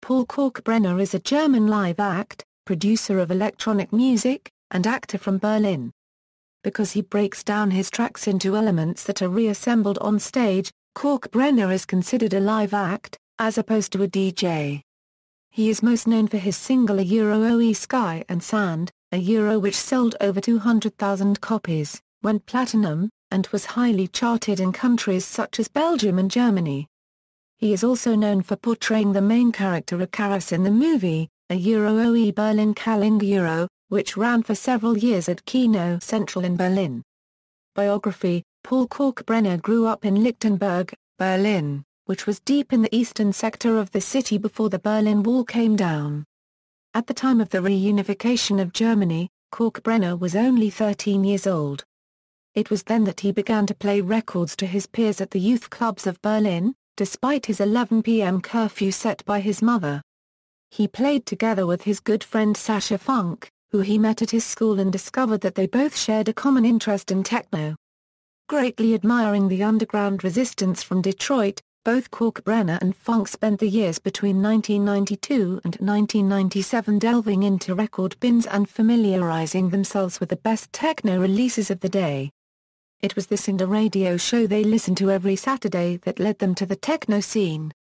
Paul Kalkbrenner is a German live act, producer of electronic music, and actor from Berlin. Because he breaks down his tracks into elements that are reassembled on stage, Kalkbrenner is considered a live act, as opposed to a DJ. He is most known for his single Oe Sky and Sand, which sold over 200,000 copies, went platinum, and was highly charted in countries such as Belgium and Germany. He is also known for portraying the main character Ickarus in the movie, Oe Berlin Kalkbrenner, which ran for several years at Kino Central in Berlin. Biography: Paul Kalkbrenner grew up in Lichtenberg, Berlin, which was deep in the eastern sector of the city before the Berlin Wall came down. At the time of the reunification of Germany, Kalkbrenner was only 13 years old. It was then that he began to play records to his peers at the youth clubs of Berlin, despite his 11 p.m. curfew set by his mother. He played together with his good friend Sascha Funk, who he met at his school, and discovered that they both shared a common interest in techno. Greatly admiring the underground resistance from Detroit, both Kalkbrenner and Funk spent the years between 1992 and 1997 delving into record bins and familiarizing themselves with the best techno releases of the day. It was this and a radio show they listened to every Saturday that led them to the techno scene.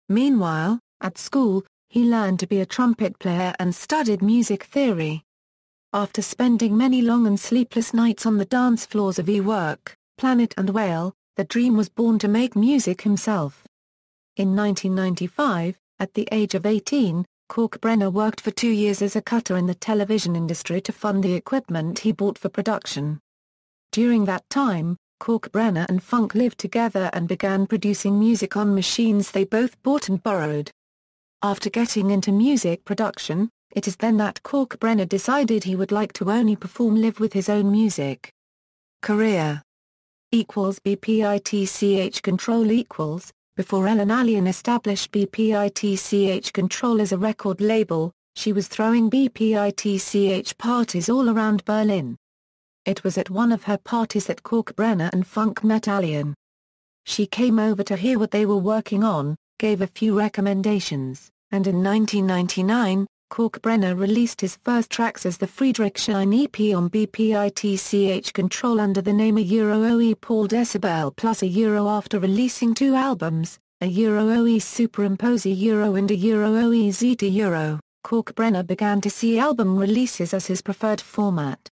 Meanwhile, at school, he learned to be a trumpet player and studied music theory. After spending many long and sleepless nights on the dance floors of E-Work, Planet and Whale, the dream was born to make music himself. In 1995, at the age of 18, Kalkbrenner worked for 2 years as a cutter in the television industry to fund the equipment he bought for production. During that time, Kalkbrenner and Funk lived together and began producing music on machines they both bought and borrowed. After getting into music production, it is then that Kalkbrenner decided he would like to only perform live with his own music. Career BPITCH Control Before Ellen Allien established BPITCH Control as a record label, she was throwing BPITCH parties all around Berlin. It was at one of her parties that Kalkbrenner and Funk met Allien. She came over to hear what they were working on, gave a few recommendations, and in 1999, Kalkbrenner released his first tracks as the Friedrichshain EP on BPITCH Control under the name Oe Paul Decibel Plus after releasing 2 albums, Oe Superimpose and Oe Zeta. Kalkbrenner began to see album releases as his preferred format.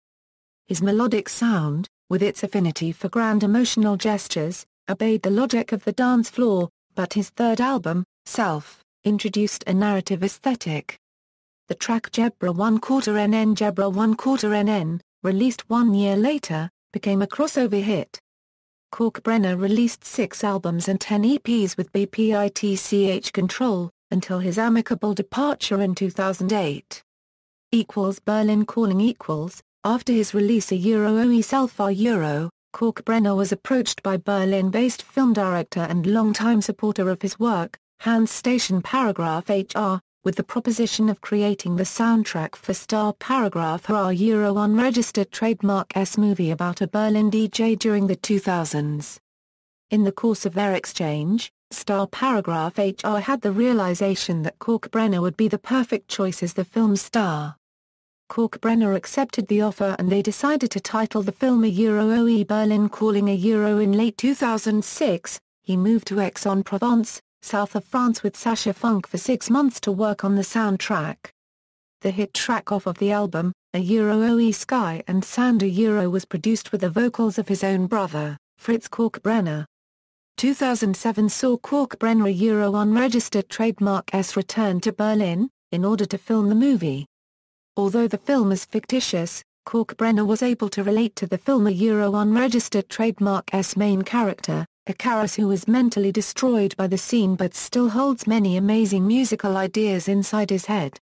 His melodic sound, with its affinity for grand emotional gestures, obeyed the logic of the dance floor, but his third album, Self, introduced a narrative aesthetic. The track Gebra 1/4 NN Gebra 1/4 NN, released 1 year later, became a crossover hit. Kalkbrenner released 6 albums and 10 EPs with BPITCH Control, until his amicable departure in 2008. Berlin Calling After his release Oe Self Kalkbrenner was approached by Berlin-based film director and longtime supporter of his work, Hans Station Paragraph HR, with the proposition of creating the soundtrack for Star Paragraph HR unregistered trademark S movie about a Berlin DJ during the 2000s. In the course of their exchange, Star Paragraph HR had the realization that Kalkbrenner would be the perfect choice as the film's star. Kalkbrenner accepted the offer and they decided to title the film Oe Berlin Calling in late 2006. He moved to Aix-en-Provence, south of France, with Sascha Funk for 6 months to work on the soundtrack. The hit track off of the album, Oe Sky and Sand was produced with the vocals of his own brother, Fritz Kalkbrenner. 2007 saw Kalkbrenner unregistered trademark S return to Berlin, in order to film the movie. Although the film is fictitious, Kalkbrenner was able to relate to the film unregistered trademark S main character, Ickarus, who was mentally destroyed by the scene but still holds many amazing musical ideas inside his head.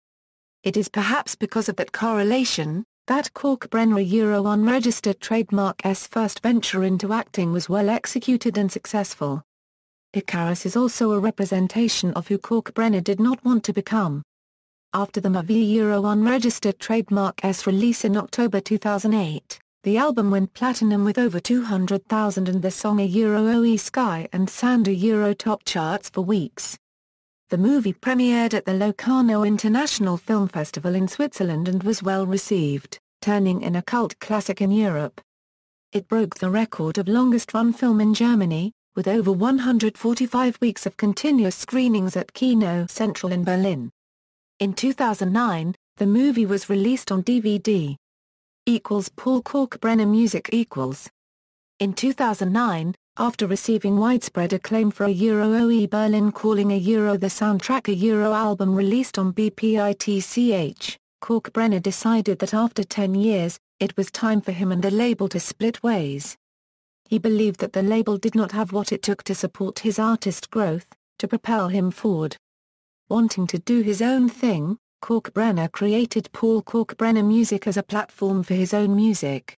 It is perhaps because of that correlation, that Kalkbrenner unregistered trademark S first venture into acting was well executed and successful. Ickarus is also a representation of who Kalkbrenner did not want to become. After the movie unregistered trademark S release in October 2008, the album went platinum with over 200,000 and the song Oe Sky and Sand top charts for weeks. The movie premiered at the Locarno International Film Festival in Switzerland and was well received, turning in a cult classic in Europe. It broke the record of longest-run film in Germany, with over 145 weeks of continuous screenings at Kino Central in Berlin. In 2009, the movie was released on DVD. Paul Kalkbrenner music. In 2009, after receiving widespread acclaim for a OE Berlin Calling the soundtrack album released on BPITCH, Kalkbrenner decided that after 10 years, it was time for him and the label to split ways. He believed that the label did not have what it took to support his artist growth, to propel him forward. Wanting to do his own thing, Kalkbrenner created Paul Kalkbrenner Music as a platform for his own music.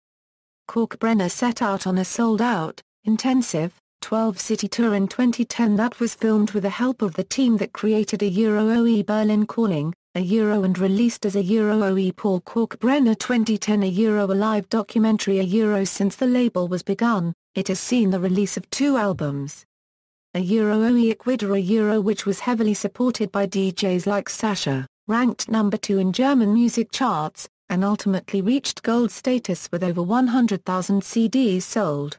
Kalkbrenner set out on a sold-out, intensive, 12-city tour in 2010 that was filmed with the help of the team that created a OE Berlin Calling, and released as a OE Paul Kalkbrenner 2010 a live documentary since the label was begun, it has seen the release of 2 albums. A OE Ickarus which was heavily supported by DJs like Sasha, ranked number 2 in German music charts, and ultimately reached gold status with over 100,000 CDs sold.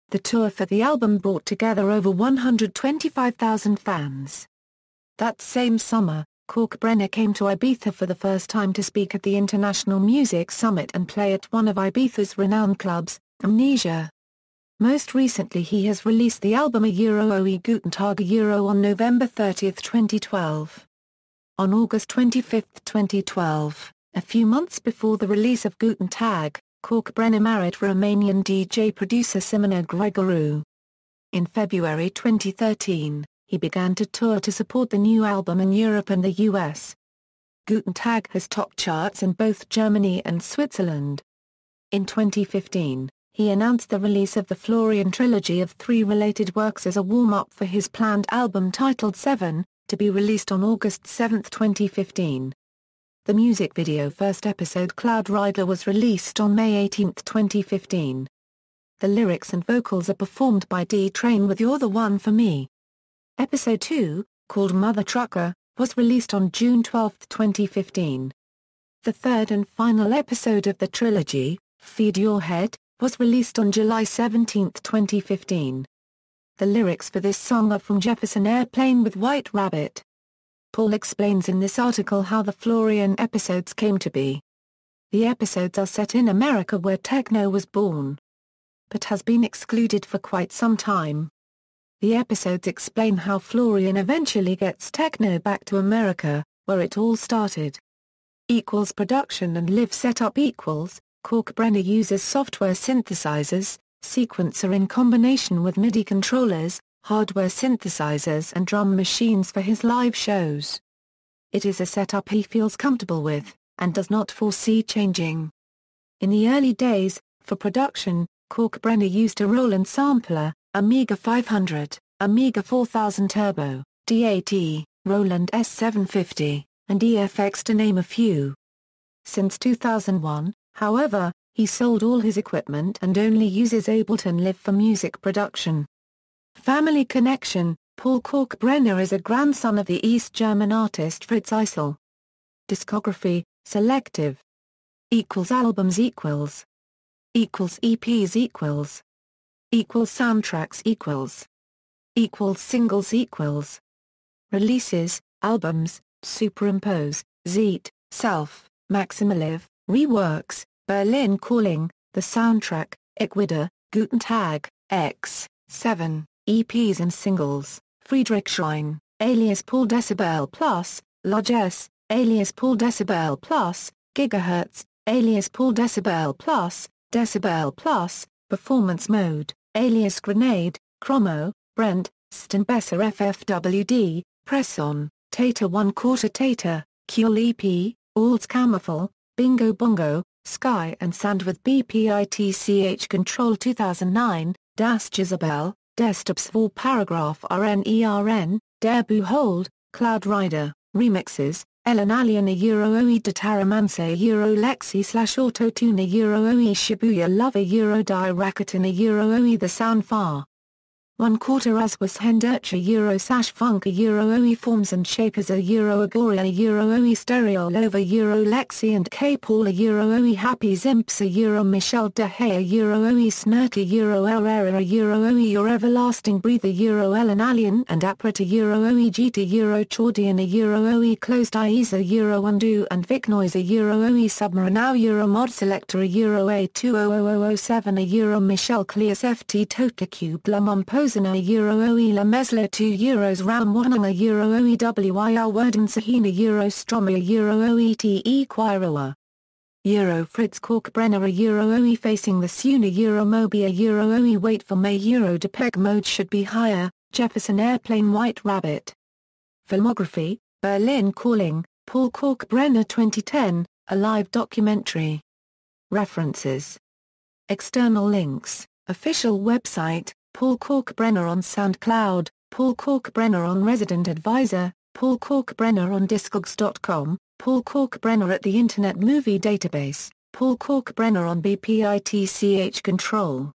The tour for the album brought together over 125,000 fans. That same summer, Kalkbrenner came to Ibiza for the first time to speak at the International Music Summit and play at one of Ibiza's renowned clubs, Amnesia. Most recently he has released the album A OE Guten Tag on November 30, 2012. On August 25, 2012, a few months before the release of Guten Tag, Kalkbrenner married Romanian DJ-producer Simona Grigoru. In February 2013, he began to tour to support the new album in Europe and the US. Guten Tag has topped charts in both Germany and Switzerland. In 2015, he announced the release of the Florian trilogy of 3 related works as a warm-up for his planned album titled 7, to be released on August 7, 2015. The music video first episode Cloud Rider was released on May 18, 2015. The lyrics and vocals are performed by D-Train with You're the One for Me. Episode 2, called Mother Trucker, was released on June 12, 2015. The third and final episode of the trilogy, Feed Your Head, was released on July 17, 2015. The lyrics for this song are from Jefferson Airplane with White Rabbit. Paul explains in this article how the Florian episodes came to be. The episodes are set in America where techno was born, but has been excluded for quite some time. The episodes explain how Florian eventually gets techno back to America, where it all started. Production and live setup. Kalkbrenner uses software synthesizers, sequencer in combination with MIDI controllers, hardware synthesizers and drum machines for his live shows. It is a setup he feels comfortable with, and does not foresee changing. In the early days, for production, Kalkbrenner used a Roland sampler, Amiga 500, Amiga 4000 Turbo, DAT, Roland S750, and EFX to name a few. Since 2001, however, he sold all his equipment and only uses Ableton Live for music production. Family connection. Paul Kalkbrenner is a grandson of the East German artist Fritz Eissel. Discography, selective. Albums EPs soundtracks singles Releases, albums, Superimpose, Zeet, Self, Maximalive, Reworks, Berlin Calling, The Soundtrack, Ecuador, Guten Tag, X, 7, EPs and singles, Friedrichshain, alias Paul Decibel Plus, Largesse, alias Paul Decibel Plus, Gigahertz, alias Paul Decibel Plus, Performance Mode, alias Grenade, Chromo, Brent, Steinbesser FFWD, Press-On, Tata 1/4 Tata, Kuel EP, Alts Camoufle, Bingo Bongo, Sky and Sand with BPITCH Control 2009, Das Jezebel, Desktops for Paragraph RNERN, Der Hold, Cloud Rider, Remixes, Ellen Alien OE de Taramanse Lexi / Autotune OE Shibuya Love Die Rakuten OE The Sound Far. 1 quarter as was Hendercha Euro Sash Funka Euro OE Forms and Shapers a Euro Agoria Euro OE Stereo Lova Euro Lexi and K Paula Euro OE Happy Zimps a Euro Michelle De Gea Euro OE Snurky Euro Herrera Euro OE Your Everlasting Breather Euro Ellen Alien and Aprita Euro OE Gita Euro Chordian a Euro OE Closed Iesa Euro Undo and Vic Noise a Euro OE Submarinao Euro Mod Selector a Euro A200007 a Euro Michelle Clears FT Totacube La Momposa a Euro OE La Mesla 2 Euros Ram 1 a Euro OE WIR Worden Sahina Euro Stromer a Euro OE TE Quiroa Euro Fritz Kalkbrenner a Euro OE Facing the Suna Euro Mobi a Euro OE Wait for May Euro Depeg Mode should be higher, Jefferson Airplane White Rabbit Filmography, Berlin Calling, Paul Kalkbrenner 2010, a live documentary. References. External links, official website, Paul Kalkbrenner on SoundCloud, Paul Kalkbrenner on Resident Advisor, Paul Kalkbrenner on Discogs.com, Paul Kalkbrenner at the Internet Movie Database, Paul Kalkbrenner on BPITCH Control.